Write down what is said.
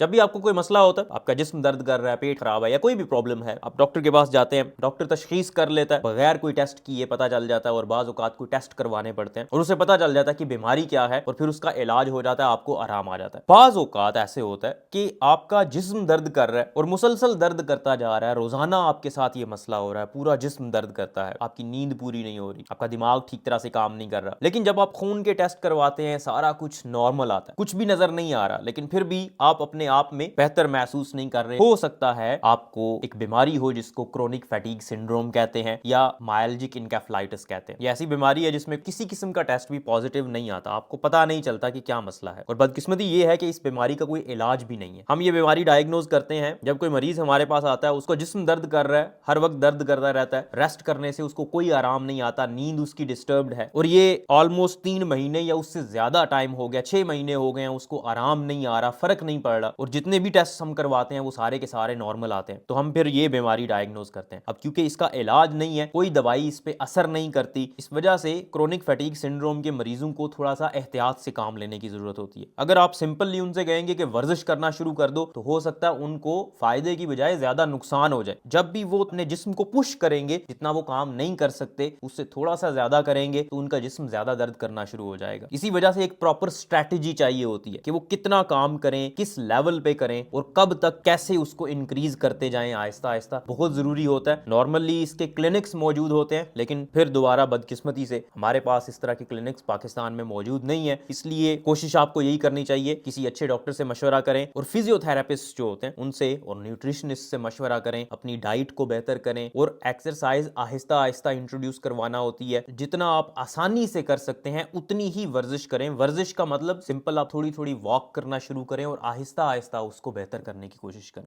जब भी आपको कोई मसला होता है, आपका जिस्म दर्द कर रहा है, पेट खराब है या कोई भी प्रॉब्लम है, आप डॉक्टर के पास जाते हैं, डॉक्टर तशखीस कर लेता है, बगैर कोई टेस्ट किए पता चल जाता है, और बाज़ औक़ात कोई टेस्ट करवाने पड़ते हैं और उसे पता चल जाता है कि बीमारी क्या है और फिर उसका इलाज हो जाता है, आपको आराम आ जाता है। बाज़ औक़ात ऐसे होता है कि आपका जिस्म दर्द कर रहा है और मुसलसल दर्द करता जा रहा है, रोज़ाना आपके साथ ये मसला हो रहा है, पूरा जिस्म दर्द करता है, आपकी नींद पूरी नहीं हो रही, आपका दिमाग ठीक तरह से काम नहीं कर रहा, लेकिन जब आप खून के टेस्ट करवाते हैं सारा कुछ नॉर्मल आता है, कुछ भी नजर नहीं आ रहा, लेकिन फिर भी आप अपने आप में बेहतर महसूस नहीं कर रहे। हो सकता है आपको एक बीमारी हो जिसको क्रोनिक फैटीग सिंड्रोम कहते हैं या मायल्जिक इनकेफेलाइटिस कहते हैं। ये ऐसी बीमारी है जिसमें किसी किस्म का टेस्ट भी पॉजिटिव नहीं आता, आपको पता नहीं चलता कि क्या मसला है। और बदकिस्मती ये है कि इस बीमारी का कोई इलाज भी नहीं है। हम ये बीमारी डायग्नोज करते हैं जब कोई मरीज हमारे पास आता है, उसको जिस्म दर्द कर रहा है, हर वक्त दर्द करता रहता है, रेस्ट करने से उसको कोई आराम नहीं आता, नींद उसकी डिस्टर्ब्ड है और ये ऑलमोस्ट 3 महीने या उससे ज्यादा टाइम हो गया, 6 महीने हो गए हैं, उसको आराम नहीं आ रहा, फर्क नहीं पड़ रहा, और जितने भी टेस्ट हम करवाते हैं वो सारे के सारे नॉर्मल आते हैं, तो हम फिर ये बीमारी डायग्नोज करते हैं। अब क्योंकि इसका इलाज नहीं है, कोई दवाई इस पे असर नहीं करती, इस वजह से क्रोनिक फैटीग सिंड्रोम के मरीजों को थोड़ा सा एहतियात से काम लेने की जरूरत होती है। अगर आप सिंपली उनसे कहेंगे कि वर्जिश करना शुरू कर दो, तो हो सकता है उनको फायदे की बजाय ज्यादा नुकसान हो जाए। जब भी वो अपने जिस्म को पुश करेंगे, जितना वो काम नहीं कर सकते उससे थोड़ा सा ज्यादा करेंगे, तो उनका जिस्म ज्यादा दर्द करना शुरू हो जाएगा। इसी वजह से एक प्रॉपर स्ट्रेटेजी चाहिए होती है कि वो कितना काम करें, किस लेवल पे करें और कब तक कैसे उसको इंक्रीज करते जाएं आहिस्ता आहिस्ता, बहुत जरूरी होता है। नॉर्मली इसके क्लिनिक्स मौजूद होते हैं, लेकिन फिर दोबारा बदकिस्मती से हमारे पास इस तरह के क्लिनिक्स पाकिस्तान में मौजूद नहीं है। इसलिए कोशिश आपको यही करनी चाहिए, किसी अच्छे डॉक्टर से मशवरा करें और फिजियोथेरेपिस्ट जो होते हैं उनसे और न्यूट्रिशनिस्ट से मशवरा करें, अपनी डाइट को बेहतर करें और एक्सरसाइज आहिस्ता आहिस्ता इंट्रोड्यूस करवाना होती है। जितना आप आसानी से कर सकते हैं उतनी ही वर्जिश करें। वर्जिश का मतलब सिंपल, आप थोड़ी थोड़ी वॉक करना शुरू करें और आहिस्ता आहिस्ता उसको बेहतर करने की कोशिश करें।